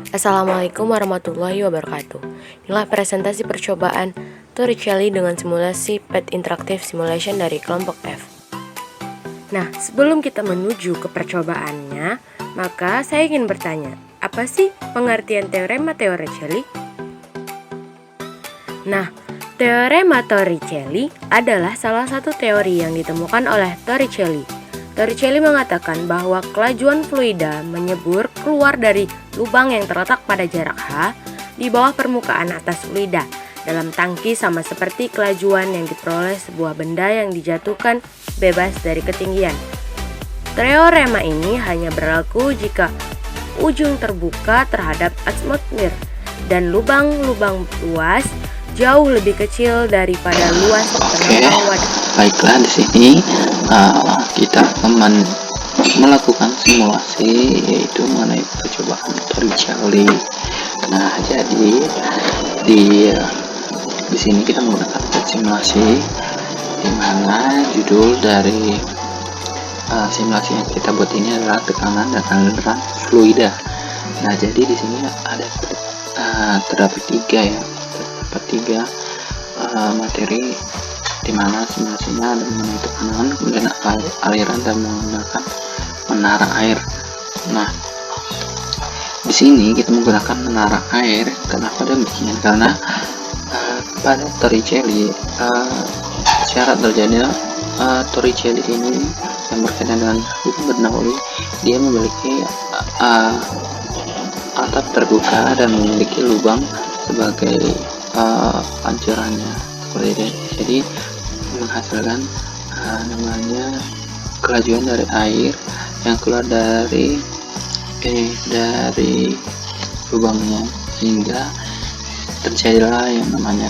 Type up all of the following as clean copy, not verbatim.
Assalamualaikum warahmatullahi wabarakatuh. Inilah presentasi percobaan Torricelli dengan simulasi PET Interactive Simulation dari kelompok F. Nah, sebelum kita menuju ke percobaannya, maka saya ingin bertanya, apa sih pengertian teorema Torricelli? Nah, teorema Torricelli adalah salah satu teori yang ditemukan oleh Torricelli. Torricelli mengatakan bahwa kelajuan fluida menyembur keluar dari lubang yang terletak pada jarak h di bawah permukaan atas fluida dalam tangki sama seperti kelajuan yang diperoleh sebuah benda yang dijatuhkan bebas dari ketinggian. Teorema ini hanya berlaku jika ujung terbuka terhadap atmosfer dan lubang-lubang luas jauh lebih kecil daripada luas permukaan wadah. Baiklah, di sini kita akan melakukan simulasi yaitu mengenai percobaan Torricelli. Nah, jadi di sini kita menggunakan simulasi di mana judul dari simulasi yang kita buat ini adalah tekanan dan aliran fluida. Nah, jadi di sini ada terdapat tiga materi di mana simulasinya ada mengenai tekanan, kemudian aliran dan menggunakan menara air. Nah, di sini kita menggunakan menara air. Kenapa demikian? Karena pada Torricelli syarat terjadinya Torricelli ini yang berkaitan dengan hukum Bernoulli, dia memiliki atap terbuka dan memiliki lubang sebagai pancurannya seperti itu. Jadi menghasilkan namanya kelajuan dari air yang keluar dari lubangnya, sehingga terjadilah yang namanya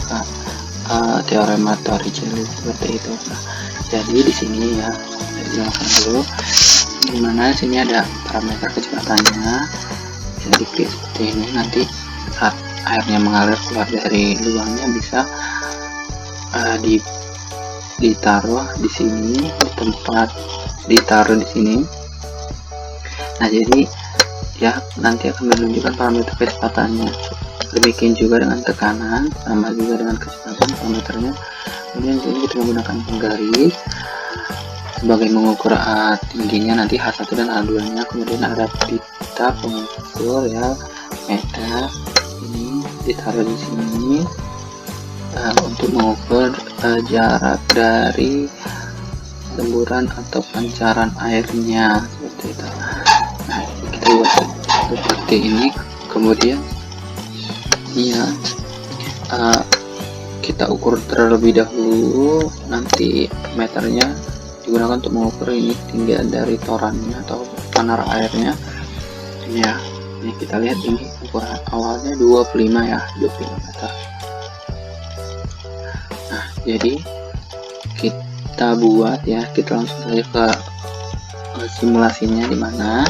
teorema Torricelli seperti itu. Nah, jadi di sini ya saya jelaskan dulu dimana sini ada parameter kecepatannya. Jadi seperti ini, nanti saat airnya mengalir keluar dari lubangnya bisa ditaruh di sini, di tempat ditaruh di sini. Nah, jadi ya nanti akan menunjukkan parameter kecepatannya. Demikian juga dengan tekanan, sama juga dengan kecepatan parameternya. Kemudian di sini kita menggunakan penggaris sebagai mengukur tingginya nanti H1 dan H2 nya. Kemudian ada pita pengukur ya, meter, ini ditaruh di sini untuk mengukur jarak dari semburan atau pancaran airnya seperti itu. Nah, kita buat seperti ini. Kemudian ya kita ukur terlebih dahulu, nanti meternya digunakan untuk mengukur ini ketinggian dari torannya atau menara airnya ya. Ini kita lihat, ini ukuran awalnya 25 ya, 25 meter. Nah, jadi kita buat ya, kita langsung saja ke simulasinya, dimana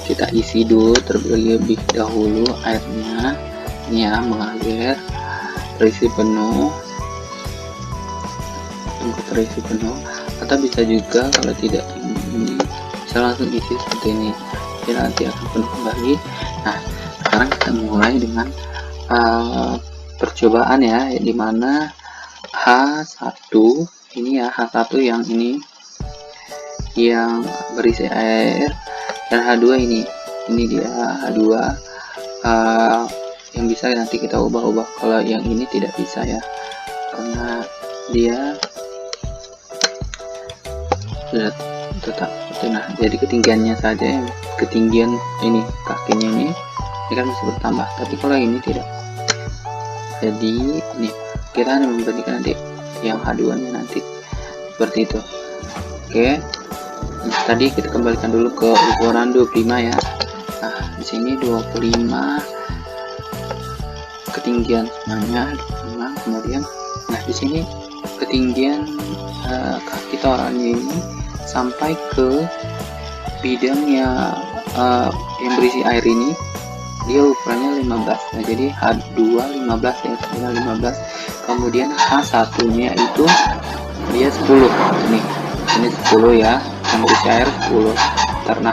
kita isi dulu terlebih dahulu airnya ini ya, mengalir terisi penuh, tunggu terisi penuh, atau bisa juga kalau tidak ini bisa langsung isi seperti ini, jadi nanti akan penuh kembali. Nah, sekarang kita mulai dengan percobaan ya, dimana H1 ini ya, H1 yang ini yang berisi air, dan H2 ini dia H2 yang bisa nanti kita ubah-ubah. Kalau yang ini tidak bisa ya, karena dia sudah tetap. Nah, jadi ketinggiannya saja, yang ketinggian ini kakinya ini kan bisa bertambah, tapi kalau ini tidak. Jadi ini kita hanya membandingkan nanti yang H2 nya nanti seperti itu. Oke, nah, tadi kita kembalikan dulu ke ukuran 25 ya. Nah, di sini 25 ketinggian semuanya 25. Kemudian nah di sini ketinggian kaki torannya ini sampai ke bidangnya yang berisi air ini, dia ukurannya 15. Nah, jadi H2 15 ya, 15. Kemudian H1 nya itu dia 10. Ini 10 ya, yang berisi air 10. Karena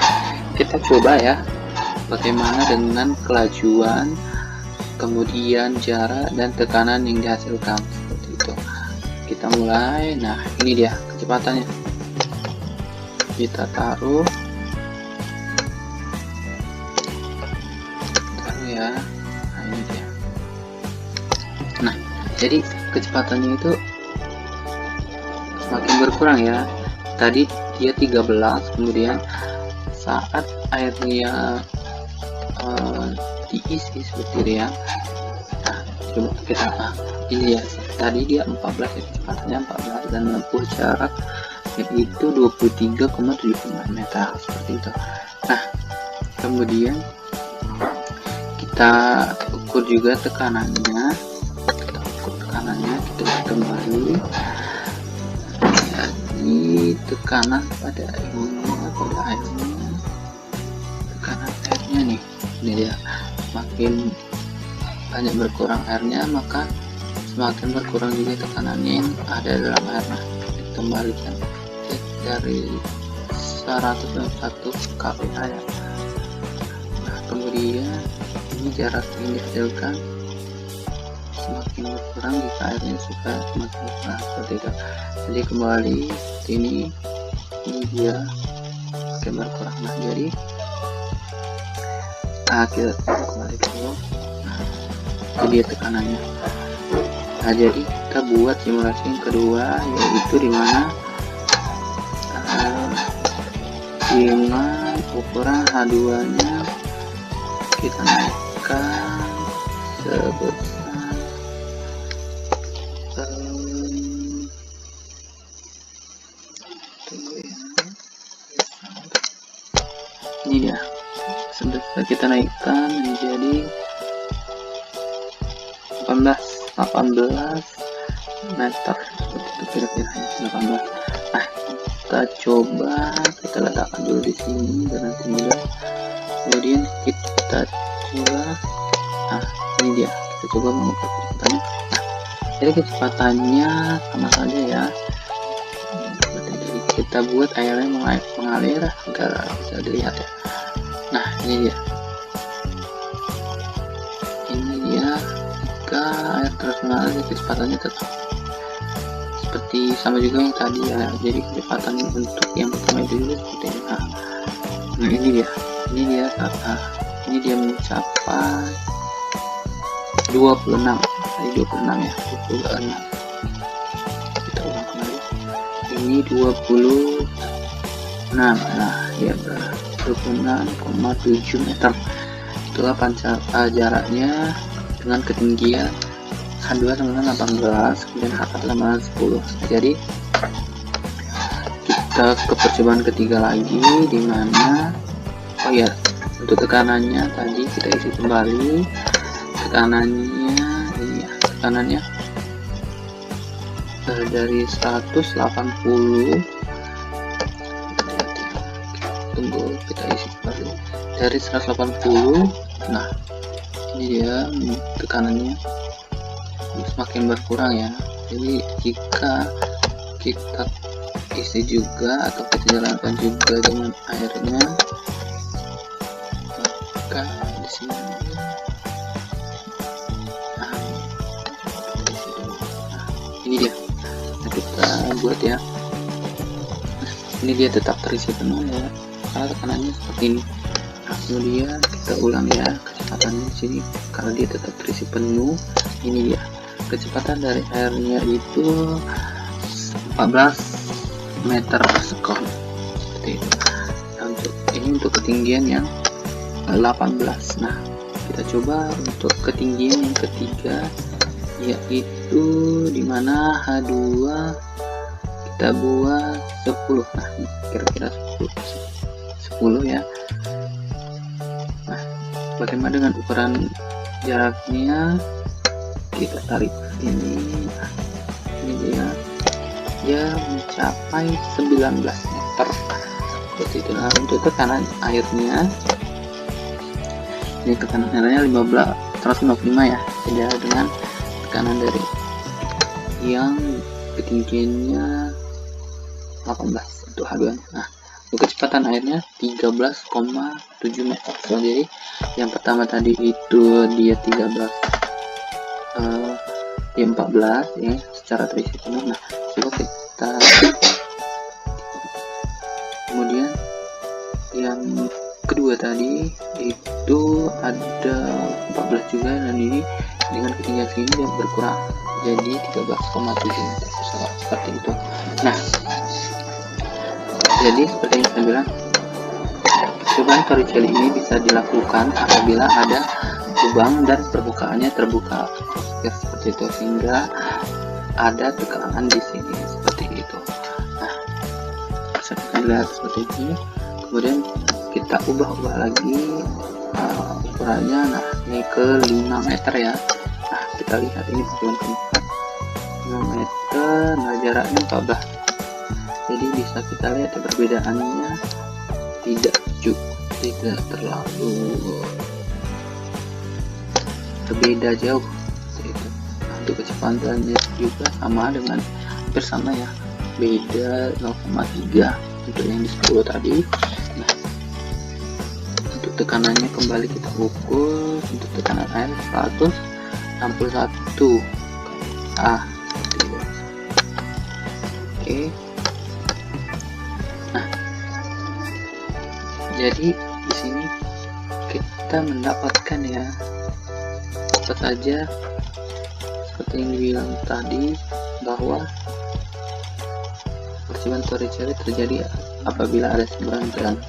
kita coba ya, bagaimana dengan kelajuan, kemudian jarak dan tekanan yang dihasilkan, seperti itu. Kita mulai. Nah, ini dia kecepatannya. Kita taruh ya. Nah, ini dia. Nah, jadi kecepatannya itu semakin berkurang ya. Tadi dia 13, kemudian saat airnya diisi seperti itu ya. Nah, coba kita ini ya. Tadi dia 14 ya, kecepatannya 14 dan menempuh jarak yaitu 23,75 meter seperti itu. Nah, kemudian kita ukur juga tekanannya. Kita ukur tekanannya, kita kembali. Jadi tekanan pada airnya, tekanan airnya nih, ini dia. Semakin banyak berkurang airnya, maka semakin berkurang juga tekanannya yang ada dalam airnya. Kembalikan dari 101 kPa ya. Nah, kemudian ini jarak yang dihasilkan semakin berkurang jika airnya sudah semakin berkurang, seperti itu. Jadi kembali ini dia semakin berkurang. Nah, jadi kita kembali dulu. Nah, ini dia tekanannya. Nah, jadi kita buat simulasi yang kedua, yaitu dimana dengan ukuran H2 nya kita naikkan sebesar ini dia, sebesar kita naikkan menjadi 18 meter seperti itu kira-kira 18. Nah, kita coba kita letakkan dulu di sini dan nanti mudah. Kemudian kita coba, nah ini dia, kita coba mengukur kecepatannya. Nah, jadi kecepatannya sama saja ya. Jadi kita buat airnya mengalir agar bisa dilihat ya. Nah, ini dia. Ini dia, jika air terus mengalir kecepatannya tetap seperti sama juga yang tadi ya. Jadi kecepatan untuk yang pertama dulu seperti ini. Nah, ini dia ini dia mencapai 26 tadi 26 ya, 26. Kita ulang kembali, ini 26. Nah, dia 26,7 meter. Itulah jaraknya dengan ketinggian H2 sama 18, kemudian H4 sama 10. Jadi kita ke percobaan ketiga lagi, dimana untuk tekanannya tadi kita isi kembali. Tekanannya ini ya, tekanannya dari 180, tunggu kita isi kembali dari 180. Nah, ini dia tekanannya semakin berkurang ya. Jadi jika kita isi juga atau kita jalankan juga dengan airnya, maka di sini ini dia. Nah, kita buat ya, ini dia tetap terisi penuh ya, karena tekanannya seperti ini. Nah, kemudian kita ulang ya kecepatannya di sini, karena dia tetap terisi penuh. Ini dia kecepatan dari airnya itu 14 meter per sekon seperti itu. Nah, untuk ketinggian yang 18. Nah, kita coba untuk ketinggian yang ketiga, yaitu dimana H2 kita buat 10. Nah, kira-kira 10 ya. Nah, bagaimana dengan ukuran jaraknya? Kita tarik ini. Nah, ini dia mencapai 19 meter seperti itu. Nah, untuk tekanan airnya, ini tekanan airnya 155 ya, beda dengan tekanan dari yang ketinggiannya 18 untuk H2 nya. Nah, kecepatan airnya 13,7 meter. So, jadi yang pertama tadi itu dia 13 dia 14 ya secara terisi penuh. Nah, coba kita kemudian yang kedua tadi itu ada 14 juga, dan ini dengan ketinggian segini dia berkurang jadi 13,7 meter seperti itu. Nah, jadi seperti yang saya bilang, percobaan Torricelli ini bisa dilakukan apabila ada lubang dan permukaannya terbuka ya, seperti itu, sehingga ada tekanan di sini seperti itu. Nah, bisa kita lihat seperti ini. Kemudian kita ubah lagi ukurannya. Nah, ini ke 5 meter ya. Nah, kita lihat ini percobaan keempat 5 meter. Nah, jaraknya 14. Jadi bisa kita lihat perbedaannya tidak terlalu berbeda jauh. Nah, untuk kecepatannya juga sama dengan hampir sama ya, beda 0,3 untuk yang di 10 tadi. Nah, untuk tekanannya kembali kita ukur. Untuk tekanan air 161 oke. Nah, jadi di sini kita mendapatkan ya apa saja seperti yang dibilang tadi, bahwa percobaan Torricelli terjadi apabila ada semburan dan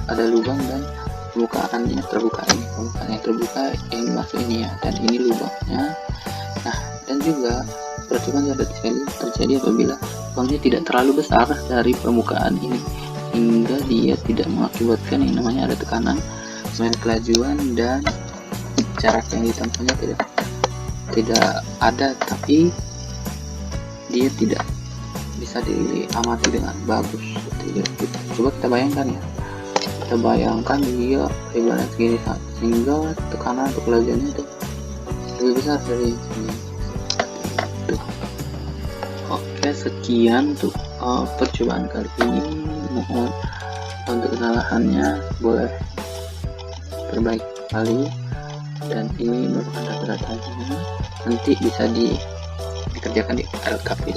ada lubang dan permukaannya terbuka. Ini permukaannya terbuka, yang masuk ini ya, dan ini lubangnya. Nah, dan juga percobaan Torricelli terjadi apabila lubangnya tidak terlalu besar dari permukaan ini, hingga dia tidak mengakibatkan yang namanya ada tekanan, kemudian kelajuan, dan jarak yang ditempuhnya tidak ada, tapi dia tidak bisa diamati dengan bagus seperti itu. Coba kita bayangkan ya, kita bayangkan dia lebarnya segini, sehingga tekanan untuk kelajuannya itu lebih besar dari sini. Oke, sekian untuk percobaan kali ini. Mohon untuk kesalahannya boleh perbaiki kembali, dan ini merupakan data-datanya nanti bisa dikerjakan di LKP.